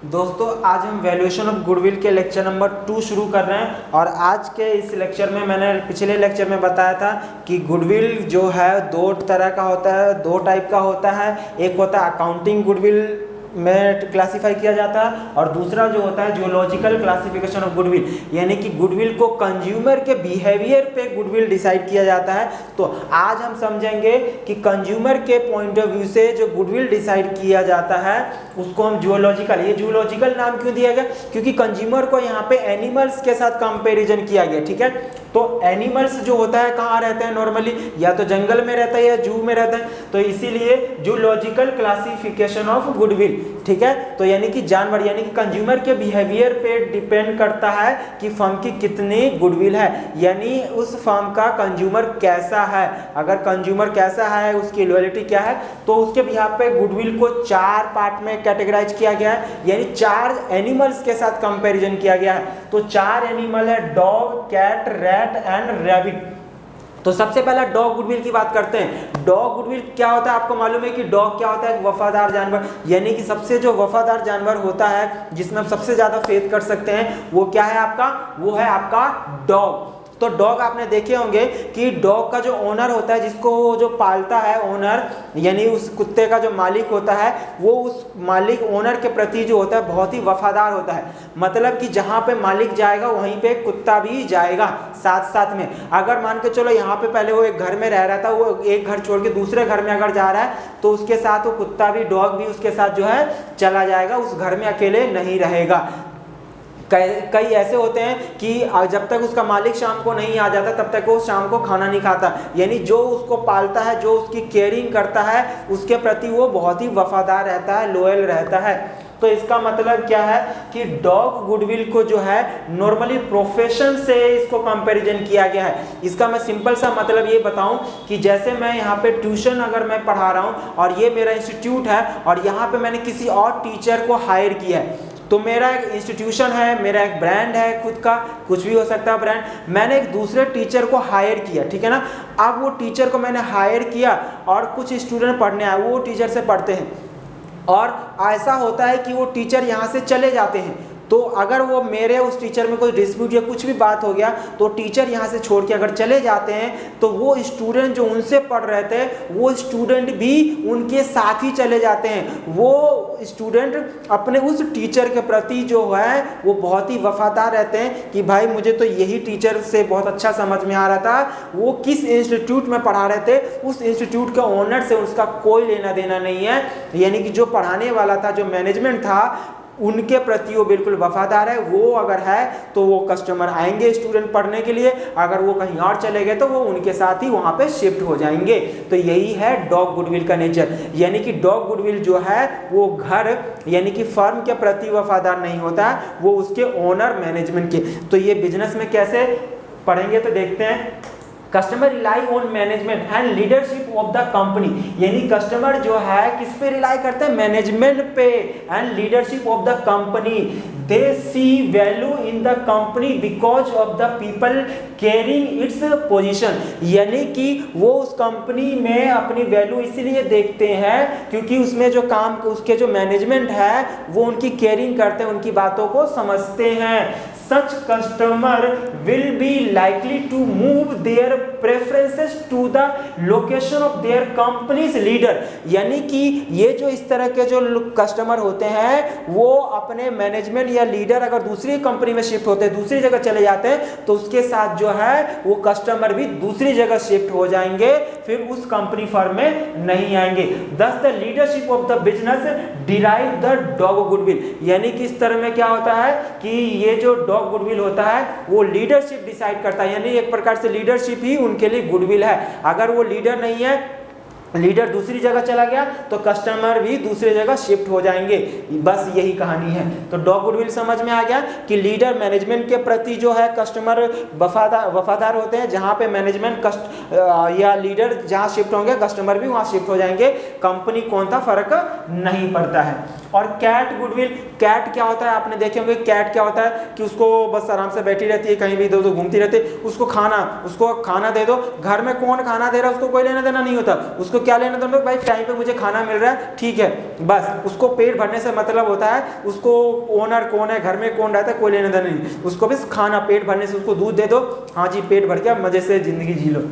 दोस्तों आज हम वैल्यूएशन ऑफ गुडविल के लेक्चर नंबर 2 शुरू कर रहे हैं। और आज के इस लेक्चर में मैंने पिछले लेक्चर में बताया था कि गुडविल जो है दो तरह का होता है, दो टाइप का होता है। एक होता है अकाउंटिंग गुडविल में क्लासिफाई किया जाता है और दूसरा जो होता है जियोलॉजिकल क्लासिफिकेशन ऑफ गुडविल, यानी कि गुडविल को कंज्यूमर के बिहेवियर पे गुडविल डिसाइड किया जाता है। तो आज हम समझेंगे कि कंज्यूमर के पॉइंट ऑफ व्यू से जो गुडविल डिसाइड किया जाता है उसको हम जियोलॉजिकल, ये जियोलॉजिकल नाम क्यों दिया गया, क्योंकि कंज्यूमर को यहाँ पे एनिमल्स के साथ कंपेरिजन किया गया। ठीक है, तो एनिमल्स जो होता है कहाँ रहते हैं नॉर्मली, या तो जंगल में रहता है या जू में रहता है, तो इसीलिए जियोलॉजिकल क्लासिफिकेशन ऑफ गुडविल। ठीक है, तो यानी कि जानवर यानी कि कंज्यूमर के बिहेवियर पे डिपेंड करता है कि फर्म की कितनी गुडविल है, यानी उस फर्म का कंज्यूमर कैसा है। अगर कंज्यूमर कैसा है, उसकी लॉयल्टी क्या है, तो उसके बिहाफ पे गुडविल को 4 पार्ट में कैटेगराइज किया गया है, यानी 4 एनिमल्स के साथ कंपैरिजन किया गया है। तो 4 एनिमल है, dog, cat, rat and rabbit. तो सबसे पहला डॉग गुडविल की बात करते हैं। डॉग गुडविल क्या होता है, आपको मालूम है कि डॉग क्या होता है, एक वफादार जानवर, यानी कि सबसे जो वफादार जानवर होता है जिसमें हम सबसे ज्यादा फेथ कर सकते हैं वो क्या है आपका, वो है आपका डॉग। तो डॉग आपने देखे होंगे कि डॉग का जो ओनर होता है, जिसको जो पालता है ओनर, यानी उस कुत्ते का जो मालिक होता है, वो उस मालिक ओनर के प्रति जो होता है बहुत ही वफादार होता है। मतलब कि जहाँ पे मालिक जाएगा वहीं पे कुत्ता भी जाएगा साथ साथ में। अगर मान के चलो यहाँ पे पहले वो एक घर में रह रहा था, वो एक घर छोड़ के दूसरे घर में अगर जा रहा है तो उसके साथ वो कुत्ता भी, डॉग भी उसके साथ जो है चला जाएगा, उस घर में अकेले नहीं रहेगा। कई ऐसे होते हैं कि जब तक उसका मालिक शाम को नहीं आ जाता तब तक वो शाम को खाना नहीं खाता, यानी जो उसको पालता है, जो उसकी केयरिंग करता है, उसके प्रति वो बहुत ही वफादार रहता है, लॉयल रहता है। तो इसका मतलब क्या है कि डॉग गुडविल को जो है नॉर्मली प्रोफेशन से इसको कंपैरिजन किया गया है। इसका मैं सिंपल सा मतलब ये बताऊं कि जैसे मैं यहाँ पे ट्यूशन अगर मैं पढ़ा रहा हूँ और ये मेरा इंस्टीट्यूट है और यहाँ पे मैंने किसी और टीचर को हायर किया है, तो मेरा एक इंस्टीट्यूशन है, मेरा एक ब्रांड है खुद का, कुछ भी हो सकता है ब्रांड, मैंने एक दूसरे टीचर को हायर किया। ठीक है ना, अब वो टीचर को मैंने हायर किया और कुछ स्टूडेंट पढ़ने आए, वो टीचर से पढ़ते हैं और ऐसा होता है कि वो टीचर यहाँ से चले जाते हैं। तो अगर वो मेरे उस टीचर में कोई डिस्प्यूट या कुछ भी बात हो गया तो टीचर यहाँ से छोड़ के अगर चले जाते हैं तो वो स्टूडेंट जो उनसे पढ़ रहे थे वो स्टूडेंट भी उनके साथ ही चले जाते हैं। वो स्टूडेंट अपने उस टीचर के प्रति जो है वो बहुत ही वफादार रहते हैं कि भाई मुझे तो यही टीचर से बहुत अच्छा समझ में आ रहा था, वो किस इंस्टीट्यूट में पढ़ा रहे थे उस इंस्टीट्यूट के ओनर से उसका कोई लेना देना नहीं है, यानी कि जो पढ़ाने वाला था, जो मैनेजमेंट था, उनके प्रति वो बिल्कुल वफादार है। वो अगर है तो वो कस्टमर आएंगे स्टूडेंट पढ़ने के लिए, अगर वो कहीं और चले गए तो वो उनके साथ ही वहाँ पे शिफ्ट हो जाएंगे। तो यही है डॉग गुडविल का नेचर, यानी कि डॉग गुडविल जो है वो घर यानी कि फर्म के प्रति वफादार नहीं होता है, वो उसके ओनर मैनेजमेंट के। तो ये बिजनेस में कैसे पढ़ेंगे तो देखते हैं। Customer rely on management and leadership of the company, यानी कस्टमर जो है किस पे रिलाई करते हैं, मैनेजमेंट पे and leadership of the company. They see value in the company because of the people caring its position, यानी कि वो उस कंपनी में अपनी वैल्यू इसीलिए देखते हैं क्योंकि उसमें जो काम, उसके जो मैनेजमेंट है वो उनकी केयरिंग करते हैं, उनकी बातों को समझते हैं। Such customer will be likely to move their preferences to the location of their company's leader, यानी कि ये जो इस तरह के जो कस्टमर होते हैं वो अपने मैनेजमेंट या लीडर अगर दूसरी कंपनी में शिफ्ट होते हैं, दूसरी जगह चले जाते हैं तो उसके साथ जो है वो कस्टमर भी दूसरी जगह शिफ्ट हो जाएंगे, फिर उस कंपनी फर्म में नहीं आएंगे। Thus the leadership of the business derive the dog goodwill, यानी कि इस तरह में क्या होता है कि ये जो डॉग गुडविल होता है वो लीडरशिप डिसाइड करता है, यानी एक प्रकार से लीडरशिप ही उनके लिए गुडविल है। अगर वो लीडर नहीं है, लीडर दूसरी जगह चला गया तो कस्टमर भी दूसरी जगह शिफ्ट हो जाएंगे, बस यही कहानी है। तो डॉग गुडविल समझ में आ गया कि लीडर मैनेजमेंट के प्रति जो है कस्टमर वफादार होते हैं, जहाँ पे मैनेजमेंट या लीडर जहाँ शिफ्ट होंगे कस्टमर भी वहाँ शिफ्ट हो जाएंगे, कंपनी कौन था फर्क नहीं पड़ता है। और कैट गुडविल, कैट क्या होता है आपने देखे होंगे, कैट क्या होता है कि उसको बस आराम से बैठी रहती है, कहीं भी इधर उधर घूमती रहती है, उसको खाना दे दो, घर में कौन खाना दे रहा है उसको कोई लेना देना नहीं होता, उसको उसको क्या लेना देना, भाई टाइम पे मुझे खाना मिल रहा है, ठीक है, बस उसको पेट भरने से मतलब होता है, उसको ओनर कौन है, घर में कौन रहता है, कोई लेना देना नहीं, उसको बस खाना, पेट भरने से उसको दूध दे दो, हाँ जी पेट भर के मजे से जिंदगी जी लो।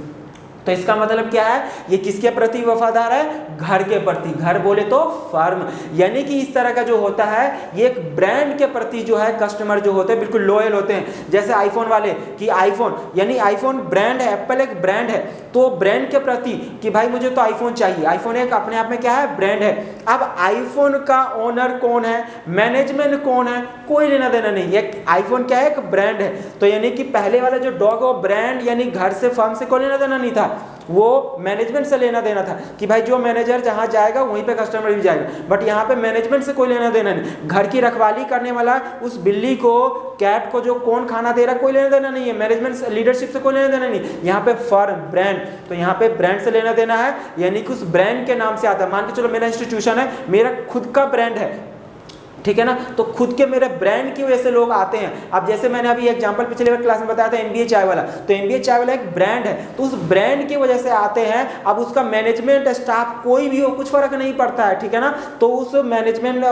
तो इसका मतलब क्या है, ये किसके प्रति वफादार है, घर के प्रति, घर बोले तो फर्म, यानी कि इस तरह का जो होता है ये एक ब्रांड के प्रति जो है कस्टमर जो होते हैं बिल्कुल लॉयल होते हैं। जैसे आईफोन वाले कि आईफोन, यानी आईफोन ब्रांड है, एप्पल एक ब्रांड है, तो ब्रांड के प्रति कि भाई मुझे तो आईफोन चाहिए, आईफोन एक अपने आप में क्या है, ब्रांड है। अब आईफोन का ओनर कौन है, मैनेजमेंट कौन है, कोई लेना देना नहीं, एक आईफोन क्या है, एक ब्रांड है। तो यानी कि पहले वाला जो डॉग वो ब्रांड यानी घर से फर्म से कोई लेना देना नहीं था, वो मैनेजमेंट से लेना देना था कि भाई जो मैनेजर जहां जाएगा वहीं पे कस्टमर भी जाएगा। बट यहाँ पे मैनेजमेंट से कोई लेना देना नहीं, घर की रखवाली करने वाला उस बिल्ली को, कैट को जो कौन खाना दे रहा है, कोई लेना देना नहीं है, मैनेजमेंट लीडरशिप से कोई लेना देना नहीं, यहाँ पे फर्म ब्रांड, तो यहाँ पे ब्रांड से लेना देना है, यानी कि उस ब्रांड के नाम से आता है। मान के चलो मेरा इंस्टीट्यूशन है, मेरा खुद का ब्रांड है, ठीक है ना, तो खुद के मेरे ब्रांड की वजह से लोग आते हैं। अब जैसे मैंने अभी एग्जांपल पिछले क्लास में बताया था एनबीए चाय वाला, तो एनबीए चाय वाला एक ब्रांड है, तो उस ब्रांड की वजह से आते हैं। अब उसका मैनेजमेंट स्टाफ कोई भी हो, कुछ फर्क नहीं पड़ता है, ठीक है ना, तो उस मैनेजमेंट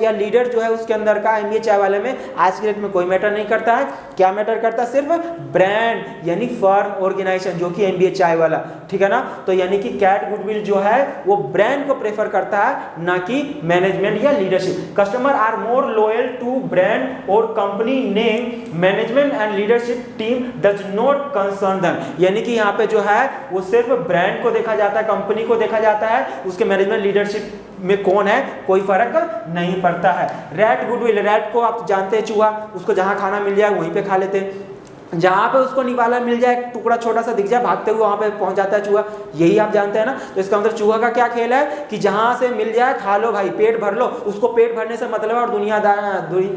या लीडर जो है उसके अंदर का एनबीए चाय वाले में आज के डेट में कोई मैटर नहीं करता है। क्या मैटर करता है, सिर्फ ब्रांड यानी फर्म ऑर्गेनाइजेशन जो कि एनबीए चाय वाला, ठीक है ना। तो यानी कि कैट गुडविल जो है वो ब्रांड को प्रेफर करता है, ना कि मैनेजमेंट या leadership. Customer are more loyal to brand or company name, management and leadership team does not concern them, यानी कि यहाँ पे जो है वो सिर्फ ब्रांड को देखा जाता है, कंपनी को देखा जाता है, उसके मैनेजमेंट लीडरशिप में कौन है कोई फर्क नहीं पड़ता है। रैट गुडविल, रैट को आप जानते हैं चूहा, उसको जहाँ खाना मिल जाए वहीं पे खा लेते हैं, जहाँ पे उसको निवाला मिल जाए, टुकड़ा छोटा सा दिख जाए, भागते हुए वहाँ पे पहुँच जाता है चूहा, यही आप जानते हैं ना। तो इसका मतलब चूहा का क्या खेल है कि जहाँ से मिल जाए खा लो भाई, पेट भर लो, उसको पेट भरने से मतलब है और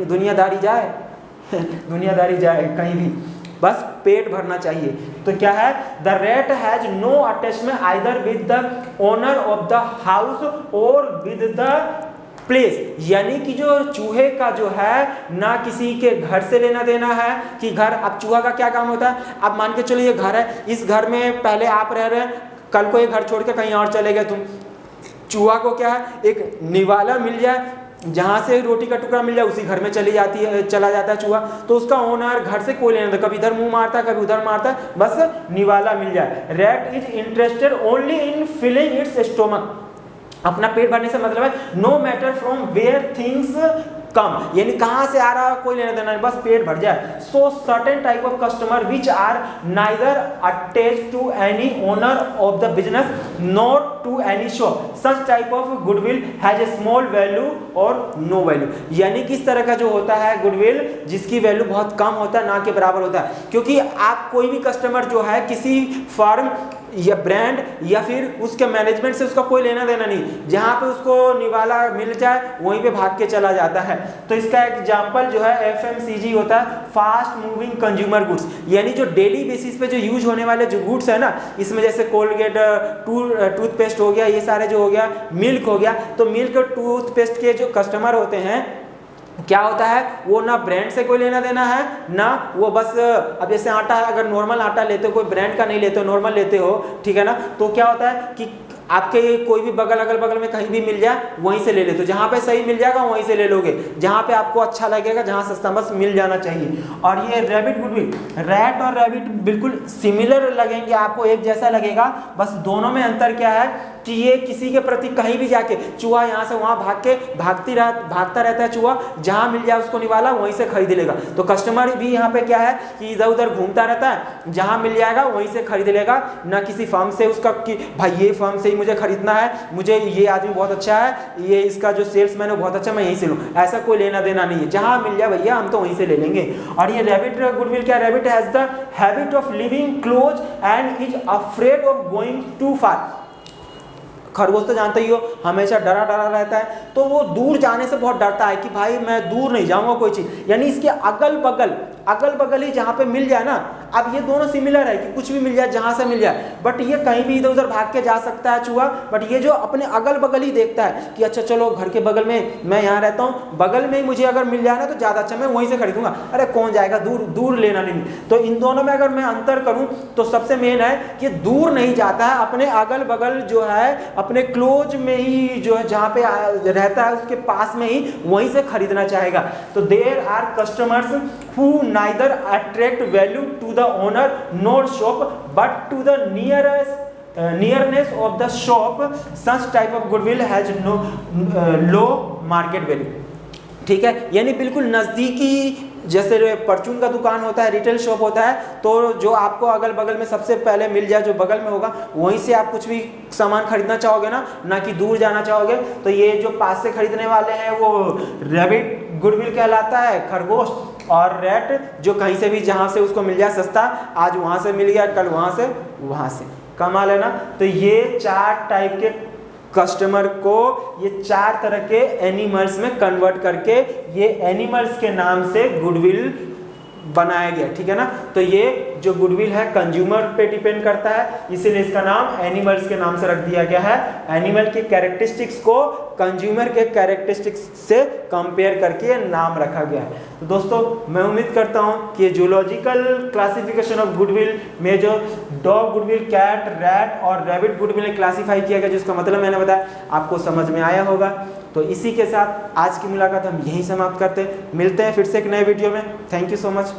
दुनियादारी जाए दुनियादारी जाए कहीं भी, बस पेट भरना चाहिए। तो क्या है, the rat has no attachment either with the owner of the house और विद द प्लेस, यानी कि जो चूहे का जो है ना किसी के घर से लेना देना है कि घर, अब चूहा का क्या काम होता है, अब मान के चलो ये घर है, इस घर में पहले आप रह रहे हैं, कल को ये घर छोड़ के कहीं और चले गए तुम, चूहा को क्या है, एक निवाला मिल जाए, जहां से रोटी का टुकड़ा मिल जाए उसी घर में चला जाता है चूहा, तो उसका ओनर घर से कोई लेना, कभी इधर मुंह मारता है कभी उधर मारता है, बस निवाला मिल जाए। Rat is interested only in filling its stomach, अपना पेट भरने से मतलब है no matter from where things come, यानी कहां से आ रहा है कोई लेना देना नहीं, बस पेट भर जाए। So certain type of customer which are neither attached to any owner of the business not to any shop, such type of goodwill has a small value और नो वैल्यू, यानी कि इस तरह का जो होता है गुडविल जिसकी वैल्यू बहुत कम होता है, ना के बराबर होता है। क्योंकि आप कोई भी कस्टमर जो है किसी फर्म या ब्रांड या फिर उसके मैनेजमेंट से उसका कोई लेना देना नहीं, जहां पे उसको निवाला मिल जाए वहीं पे भाग के चला जाता है। तो इसका एग्जांपल जो है एफएमसीजी होता है, फास्ट मूविंग कंज्यूमर गुड्स, यानी जो डेली बेसिस पे जो यूज होने वाले जो गुड्स है ना, इसमें जैसे कोलगेट, टूथपेस्ट हो गया, ये सारे जो हो गया, मिल्क हो गया, तो मिल्क और टूथपेस्ट के जो कस्टमर होते हैं क्या होता है, वो ना ब्रांड से कोई लेना देना है ना वो बस, अब जैसे आटा, अगर नॉर्मल आटा लेते हो, कोई ब्रांड का नहीं लेते हो, नॉर्मल लेते हो, ठीक है ना, तो क्या होता है कि आपके कोई भी अगल बगल में कहीं भी मिल जाए वहीं से ले लेते हो, जहाँ पे सही मिल जाएगा वहीं से ले लोगे, जहाँ पे आपको अच्छा लगेगा, जहाँ सस्ता बस मिल जाना चाहिए। और ये रैबिट गुडविल, रैट और रैबिट बिल्कुल सिमिलर लगेंगे आपको, एक जैसा लगेगा, बस दोनों में अंतर क्या है कि ये किसी के प्रति कहीं भी जाके, चूहा यहाँ से वहाँ भागता रहता है चूहा, जहाँ मिल जाए उसको निवाला वहीं से खरीद लेगा। तो कस्टमर भी यहाँ पे क्या है कि इधर उधर घूमता रहता है, जहाँ मिल जाएगा वहीं से खरीद लेगा, ना किसी फर्म से उसका कि भाई ये फर्म से ही मुझे खरीदना है, मुझे ये आदमी बहुत अच्छा है, ये इसका जो सेल्समैन है बहुत अच्छा, मैं यहीं से लूँ, ऐसा कोई लेना देना नहीं है, जहाँ मिल जाए भैया हम तो वहीं से ले लेंगे। और ये रैबिट गुडविल क्या, rabbit has the habit of living close and is afraid of going too far, खरगोश तो जानते ही हो हमेशा डरा रहता है, तो वो दूर जाने से बहुत डरता है कि भाई मैं दूर नहीं जाऊंगा कोई चीज, यानी इसके अगल बगल ही जहाँ पे मिल जाए ना, अब ये दोनों सिमिलर है कि कुछ भी मिल जाए, जहाँ से मिल जाए, बट ये कहीं भी इधर उधर भाग के जा सकता है चूहा, बट ये जो अपने अगल बगल ही देखता है कि अच्छा चलो घर के बगल में, मैं यहाँ रहता हूँ, बगल में ही मुझे अगर मिल जाए ना तो ज़्यादा अच्छा, मैं वहीं से खरीदूंगा, अरे कौन जाएगा दूर, दूर लेना नहीं। तो इन दोनों में अगर मैं अंतर करूँ तो सबसे मेन है कि दूर नहीं जाता है, अपने अगल बगल जो है, अपने क्लोज में ही जो है, जहाँ पे रहता है उसके पास में ही वहीं से खरीदना चाहेगा। तो there are customers who neither attract value to the owner nor shop but to the nearness of the shop, such type of goodwill has no low market value। ठीक है, यानी बिल्कुल नज़दीकी, जैसे परचून का दुकान होता है, रिटेल शॉप होता है, तो जो आपको अगल बगल में सबसे पहले मिल जाए, जो बगल में होगा, वहीं से आप कुछ भी सामान खरीदना चाहोगे ना कि दूर जाना चाहोगे। तो ये जो पास से खरीदने वाले हैं वो रैबिट गुडविल कहलाता है, खरगोश, और रैट जो कहीं से भी, जहाँ से उसको मिल जाए सस्ता, आज वहाँ से मिल गया, कल वहाँ से, कमाल है ना। तो ये 4 टाइप के कस्टमर को ये 4 तरह के एनिमल्स में कन्वर्ट करके ये एनिमल्स के नाम से गुडविल बनाया गया, ठीक है ना। तो ये जो गुडविल है कंज्यूमर पे डिपेंड करता है, इसीलिए इसका नाम एनिमल्स के नाम से रख दिया गया है। एनिमल की कैरेक्टरिस्टिक्स को कंज्यूमर के कैरेक्टरिस्टिक्स से कंपेयर करके नाम रखा गया है। तो दोस्तों मैं उम्मीद करता हूँ कि जूलॉजिकल क्लासिफिकेशन ऑफ गुडविल में जो डॉग गुडविल, कैट, रैट और रैबिट गुडविल क्लासीफाई किया गया, जिसका मतलब मैंने बताया, आपको समझ में आया होगा। तो इसी के साथ आज की मुलाकात हम यहीं समाप्त करते हैं, मिलते हैं फिर से एक नए वीडियो में। Thank you so much.